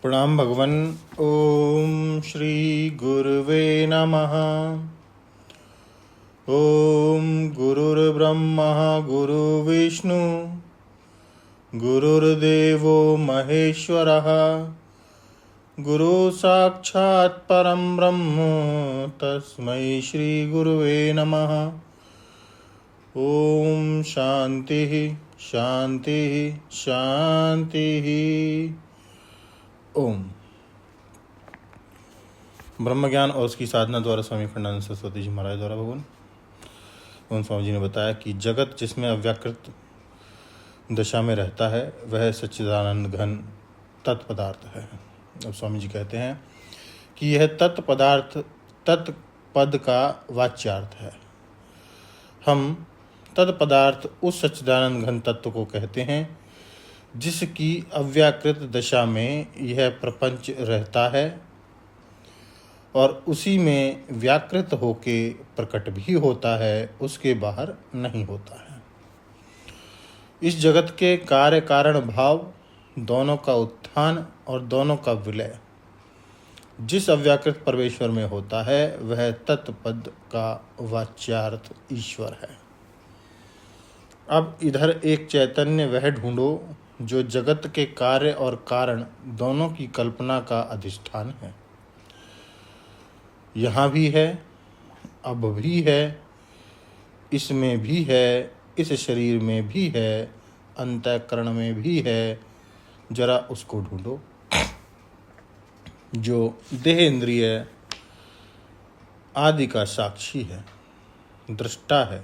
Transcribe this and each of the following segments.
प्रणाम भगवन। ओम श्री गुरुवे नमः। ओम गुरुर्ब्रह्मा गुरुर्विष्णु गुरुर्देवो महेश्वरः गुरु साक्षात् परं ब्रह्म तस्मै श्री गुरुवे नमः। ओम शांति शांति शांति। ओम। ब्रह्म ज्ञान और उसकी साधना द्वारा स्वामी खंडानंद सरस्वती जी महाराज द्वारा भगवान उन स्वामी जी ने बताया कि जगत जिसमें अव्याकृत दशा में रहता है वह सच्चिदानंद घन तत्पदार्थ है। अब स्वामी जी कहते हैं कि यह तत्पदार्थ तत्पद का वाच्यार्थ है। हम तत्पदार्थ उस सच्चिदानंद घन तत्व को कहते हैं जिसकी अव्याकृत दशा में यह प्रपंच रहता है और उसी में व्याकृत होके प्रकट भी होता है, उसके बाहर नहीं होता है। इस जगत के कार्य कारण भाव दोनों का उत्थान और दोनों का विलय जिस अव्याकृत परमेश्वर में होता है वह तत्पद का वाच्यार्थ ईश्वर है। अब इधर एक चैतन्य वह ढूंढो जो जगत के कार्य और कारण दोनों की कल्पना का अधिष्ठान है। यहाँ भी है, अब भी है, इसमें भी है, इस शरीर में भी है, अंतःकरण में भी है। जरा उसको ढूंढो जो देह इंद्रिय आदि का साक्षी है, दृष्टा है।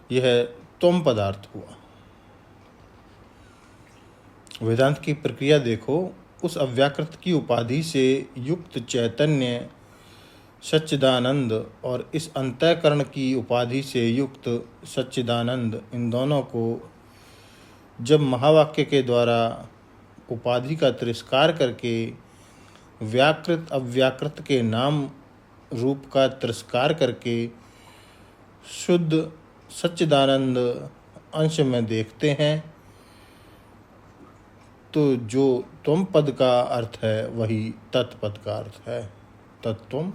यह तुम पदार्थ हुआ। वेदांत की प्रक्रिया देखो। उस अव्याकृत की उपाधि से युक्त चैतन्य सच्चिदानंद और इस अंतःकरण की उपाधि से युक्त सच्चिदानंद, इन दोनों को जब महावाक्य के द्वारा उपाधि का तिरस्कार करके व्याकृत अव्याकृत के नाम रूप का तिरस्कार करके शुद्ध सच्चिदानंद अंश में देखते हैं तो जो तुम पद का अर्थ है वही तत्पद का अर्थ है। तत्त्वम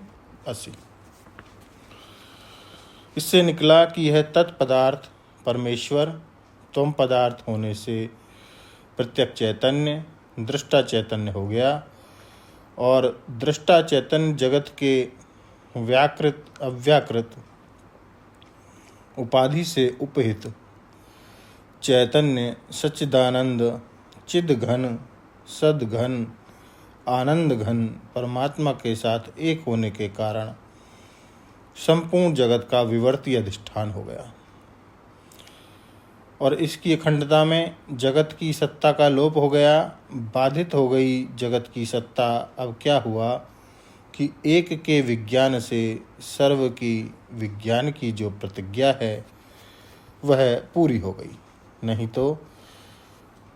असि। इससे निकला कि यह तत्पदार्थ परमेश्वर तुम पदार्थ होने से प्रत्यक्ष चैतन्य दृष्टा चैतन्य हो गया और दृष्टा चैतन्य जगत के व्याकृत अव्याकृत उपाधि से उपहित चैतन्य सच्चिदानंद चिद घन सद्घन आनंद घन परमात्मा के साथ एक होने के कारण संपूर्ण जगत का विवर्ती अधिष्ठान हो गया और इसकी अखंडता में जगत की सत्ता का लोप हो गया। बाधित हो गई जगत की सत्ता। अब क्या हुआ कि एक के विज्ञान से सर्व की विज्ञान की जो प्रतिज्ञा है वह पूरी हो गई। नहीं तो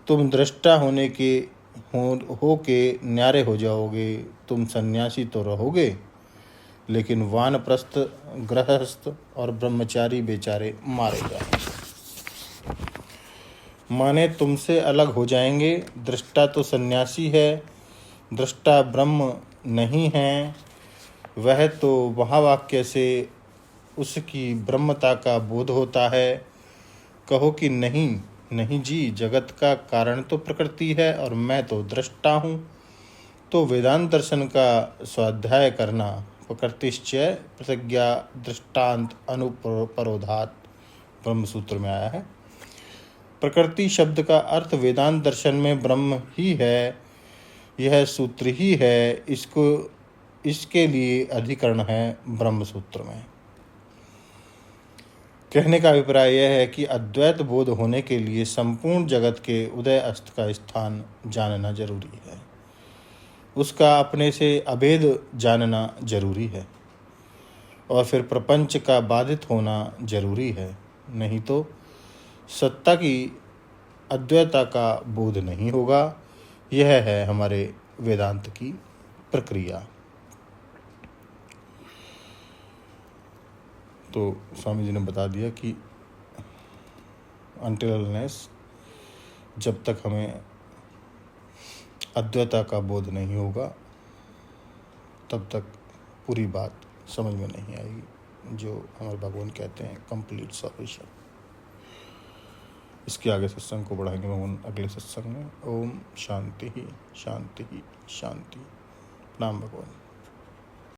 तुम दृष्टा होने के हो के न्यारे हो जाओगे। तुम सन्यासी तो रहोगे लेकिन वानप्रस्थ गृहस्थ और ब्रह्मचारी बेचारे मारे जाएंगे, माने तुमसे अलग हो जाएंगे। दृष्टा तो सन्यासी है, दृष्टा ब्रह्म नहीं है। वह तो महावाक्य से उसकी ब्रह्मता का बोध होता है। कहो कि नहीं नहीं जी, जगत का कारण तो प्रकृति है और मैं तो दृष्टा हूँ। तो वेदांत दर्शन का स्वाध्याय करना। प्रकृतिश्चय प्रतिज्ञा दृष्टांत अनुपरोधात ब्रह्मसूत्र में आया है। प्रकृति शब्द का अर्थ वेदांत दर्शन में ब्रह्म ही है। यह सूत्र ही है। इसके लिए अधिकरण है ब्रह्मसूत्र में। कहने का अभिप्राय यह है कि अद्वैत बोध होने के लिए संपूर्ण जगत के उदय अस्त का स्थान जानना जरूरी है। उसका अपने से अभेद जानना जरूरी है और फिर प्रपंच का बाधित होना जरूरी है। नहीं तो सत्ता की अद्वैता का बोध नहीं होगा। यह है हमारे वेदांत की प्रक्रिया। तो स्वामी जी ने बता दिया कि अनटिल अनलेस जब तक हमें अद्वैता का बोध नहीं होगा तब तक पूरी बात समझ में नहीं आएगी, जो हमारे भगवान कहते हैं कंप्लीट सॉल्यूशन। इसके आगे सत्संग को बढ़ाएंगे भगवान अगले सत्संग में। ओम शांति ही शांति ही शांति। प्रणाम भगवान।